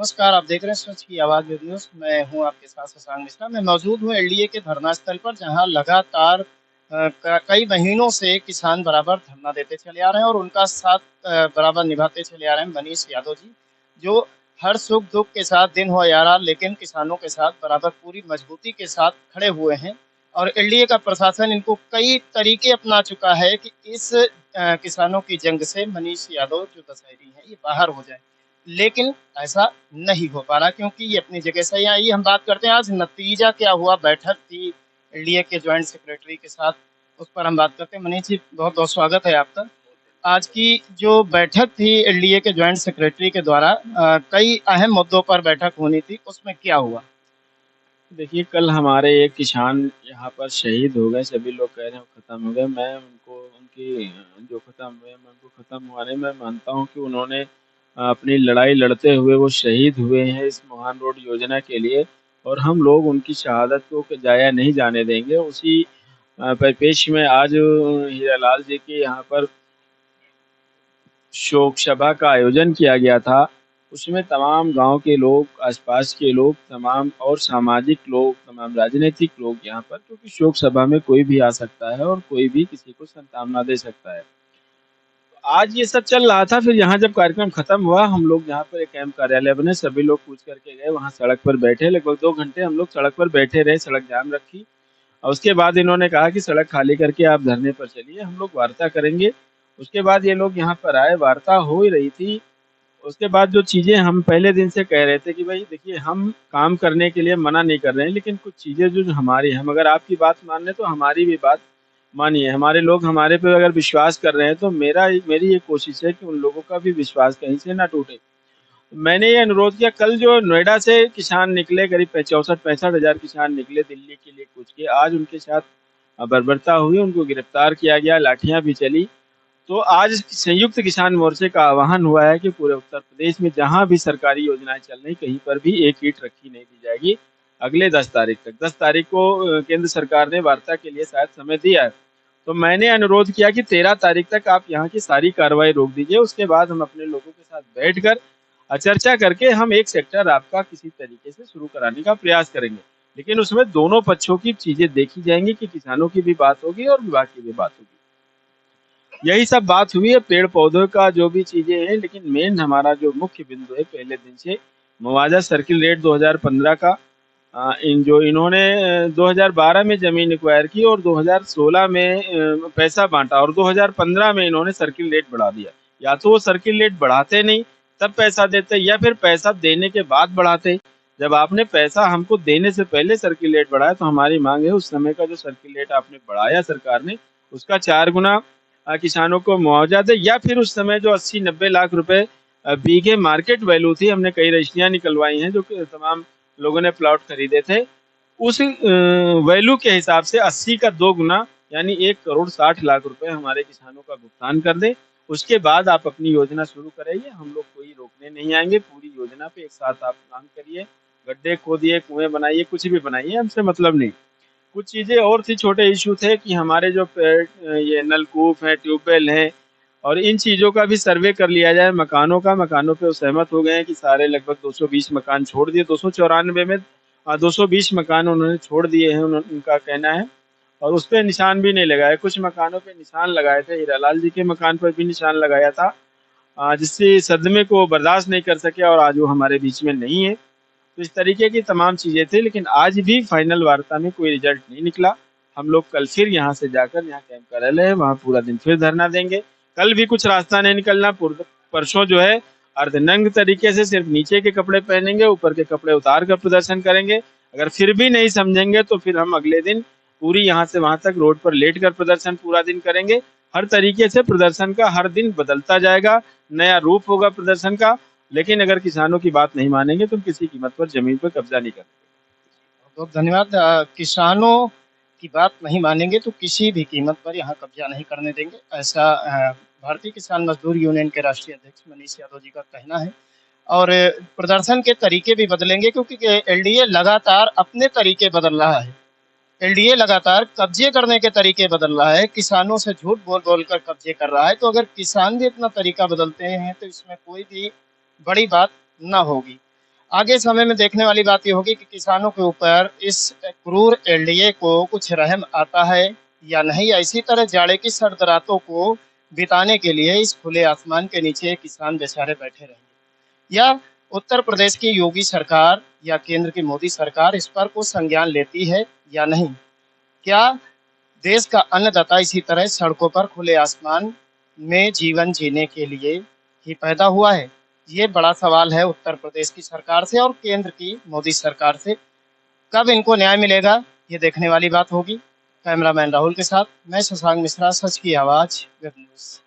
नमस्कार, आप देख रहे हैं सच की आवाज़ वेब न्यूज़। मैं हूँ आपके साथ शशांक मिश्रा। मैं मौजूद हूँ एलडीए के धरना स्थल पर, जहाँ लगातार कई महीनों से किसान बराबर धरना देते चले आ रहे हैं और उनका साथ बराबर निभाते चले आ रहे हैं मनीष यादव जी, जो हर सुख दुख के साथ दिन हो या रात, लेकिन किसानों के साथ बराबर पूरी मजबूती के साथ खड़े हुए हैं। और एलडीए का प्रशासन इनको कई तरीके अपना चुका है कि इस किसानों की जंग से मनीष यादव जो दशहरी हैं, ये बाहर हो जाए। लेकिन ऐसा नहीं हो पा रहा, क्योंकि ये अपनी जगह सही है। आइए हम बात करते हैं आज नतीजा क्या हुआ। बैठक थी एलडीए के ज्वाइंट सेक्रेटरी के साथ, उस पर हम बात करते हैं। मनीष जी, बहुत बहुत स्वागत है आपका। आज की जो बैठक थी एलडीए के ज्वाइंट सेक्रेटरी के द्वारा, कई अहम मुद्दों पर बैठक होनी थी, उसमें क्या हुआ? देखिए, कल हमारे एक किसान यहाँ पर शहीद हो गए। सभी लोग कह रहे हैं वो ख़त्म हो गए। मैं उनको उनकी जो ख़त्म हुए, मैं उनको ख़त्म होने में मानता हूँ कि उन्होंने अपनी लड़ाई लड़ते हुए वो शहीद हुए हैं इस महान रोड योजना के लिए, और हम लोग उनकी शहादत को ज़ाया नहीं जाने देंगे। उसी परिप्रेक्ष्य में आज हीरालाल जी के यहाँ पर शोक सभा का आयोजन किया गया था। उसमें तमाम गांव के लोग, आसपास के लोग, तमाम और सामाजिक लोग, तमाम राजनीतिक लोग यहाँ पर, क्योंकि शोक सभा में कोई भी आ सकता है और कोई भी किसी को सांत्वना दे सकता है। आज ये सब चल रहा था। फिर यहाँ जब कार्यक्रम खत्म हुआ, हम लोग यहाँ पर एक कैंप कार्यालय बने, सभी लोग पूछ करके गए, वहाँ सड़क पर बैठे। लगभग 2 घंटे हम लोग सड़क पर बैठे रहे, सड़क जाम रखी। और उसके बाद इन्होंने कहा कि सड़क खाली करके आप धरने पर चलिए, हम लोग वार्ता करेंगे। उसके बाद ये लोग यहाँ पर आए, वार्ता हो ही रही थी। उसके बाद जो चीज़ें हम पहले दिन से कह रहे थे कि भाई देखिए, हम काम करने के लिए मना नहीं कर रहे हैं, लेकिन कुछ चीज़ें जो हमारी, हम अगर आपकी बात मान लें तो हमारी भी बात मानिए। हमारे लोग हमारे पे अगर विश्वास कर रहे हैं तो मेरी ये कोशिश है कि उन लोगों का भी विश्वास कहीं से ना टूटे। मैंने ये अनुरोध किया। कल जो नोएडा से किसान निकले, करीब 64-65 हज़ार किसान निकले दिल्ली के लिए कूच के, आज उनके साथ बर्बरता हुई, उनको गिरफ्तार किया गया, लाठियां भी चली। तो आज संयुक्त किसान मोर्चे का आह्वान हुआ है कि पूरे उत्तर प्रदेश में जहां भी सरकारी योजनाएं चल रही, कहीं पर भी एक ईंट रखी नहीं दी जाएगी अगले 10 तारीख तक। 10 तारीख को केंद्र सरकार ने वार्ता के लिए शायद समय दिया है। तो मैंने अनुरोध किया कि 13 तारीख तक आप यहाँ की सारी कार्रवाई रोक दीजिए। उसके बाद हम अपने लोगों के साथ बैठकर चर्चा करके हम एक सेक्टर आपका किसी तरीके से शुरू कराने का प्रयास करेंगे। लेकिन उसमें दोनों पक्षों की चीजें देखी जाएंगी कि किसानों की भी बात होगी और विभाग की भी बात होगी। यही सब बात हुई है पेड़ पौधों का, जो भी चीजें हैं। लेकिन मेन हमारा जो मुख्य बिंदु है, पहले दिन से मुआवजा सर्किल रेट 2015 का, इन्होंने 2012 में जमीन एक्वायर की और 2016 में पैसा बांटा, और 2015 में इन्होंने सर्किल रेट बढ़ा दिया। या तो वो सर्किल रेट बढ़ाते नहीं तब पैसा देते, या फिर पैसा देने के बाद बढ़ाते। जब आपने पैसा हमको देने से पहले सर्किल रेट बढ़ाया, तो हमारी मांग है उस समय का जो सर्किल रेट आपने बढ़ाया सरकार ने, उसका 4 गुना किसानों को मुआवजा दे। या फिर उस समय जो 80-90 लाख रुपए बीघे मार्केट वैल्यू थी, हमने कई रजिस्ट्रियां निकलवाई हैं जो कि तमाम लोगों ने प्लॉट खरीदे थे, उस वैल्यू के हिसाब से 80 का 2 गुना, यानी 1 करोड़ 60 लाख रुपए हमारे किसानों का भुगतान कर दे। उसके बाद आप अपनी योजना शुरू कराइए, हम लोग कोई रोकने नहीं आएंगे। पूरी योजना पे एक साथ आप काम करिए, गड्ढे खोदिए, कुएं बनाइए, कुछ भी बनाइए, हमसे मतलब नहीं। कुछ चीज़ें और थी, छोटे इशू थे कि हमारे जो ये नलकूप है, ट्यूबवेल है, और इन चीज़ों का भी सर्वे कर लिया जाए। मकानों पे वो सहमत हो गए हैं कि सारे लगभग 220 मकान छोड़ दिए। 294 में 220 मकान उन्होंने छोड़ दिए हैं, उनका कहना है। और उस पे निशान भी नहीं लगाए। कुछ मकानों पे निशान लगाए थे, हीरालाल जी के मकान पर भी निशान लगाया था, जिससे सदमे को बर्दाश्त नहीं कर सके और आज वो हमारे बीच में नहीं है। तो इस तरीके की तमाम चीज़ें थी, लेकिन आज भी फाइनल वार्ता में कोई रिजल्ट नहीं निकला। हम लोग कल फिर यहाँ से जाकर, यहाँ कैंप कार्यालय है, वहाँ पूरा दिन फिर धरना देंगे। कल भी कुछ रास्ता नहीं निकलना। परसों जो है अर्धनंग तरीके से सिर्फ नीचे के कपड़े पहनेंगे, ऊपर के कपड़े उतार कर प्रदर्शन करेंगे। अगर फिर भी नहीं समझेंगे तो फिर हम अगले दिन पूरी यहाँ से वहाँ तक रोड पर लेट कर प्रदर्शन पूरा दिन करेंगे। हर तरीके से प्रदर्शन का हर दिन बदलता जाएगा, नया रूप होगा प्रदर्शन का। लेकिन अगर किसानों की बात नहीं मानेंगे तो किसी कीमत पर जमीन पर कब्जा नहीं करेंगे। बहुत धन्यवाद। किसानों की बात नहीं मानेंगे तो किसी भी कीमत पर यहाँ कब्जा नहीं करने देंगे, ऐसा भारतीय किसान मजदूर यूनियन के राष्ट्रीय अध्यक्ष मनीष यादव जी का कहना है। और प्रदर्शन के तरीके भी बदलेंगे, क्योंकि एलडीए लगातार अपने तरीके बदल रहा है। एलडीए लगातार कब्जे करने के तरीके बदल रहा है, किसानों से झूठ बोल बोल कर कब्जे कर रहा है। तो अगर किसान भी अपना तरीका बदलते हैं तो इसमें कोई भी बड़ी बात ना होगी। आगे समय में देखने वाली बात ये होगी कि किसानों के ऊपर इस क्रूर एलडीए को कुछ रहम आता है या नहीं, या इसी तरह जाड़े की सर्द रातों को बिताने के लिए इस खुले आसमान के नीचे किसान बेचारे बैठे रहेंगे, या उत्तर प्रदेश की योगी सरकार या केंद्र की मोदी सरकार इस पर कुछ संज्ञान लेती है या नहीं। क्या देश का अन्नदाता इसी तरह सड़कों पर खुले आसमान में जीवन जीने के लिए ही पैदा हुआ है? ये बड़ा सवाल है उत्तर प्रदेश की सरकार से और केंद्र की मोदी सरकार से। कब इनको न्याय मिलेगा, ये देखने वाली बात होगी। कैमरामैन राहुल के साथ मैं शशांक मिश्रा, सच की आवाज़, वेब न्यूज़।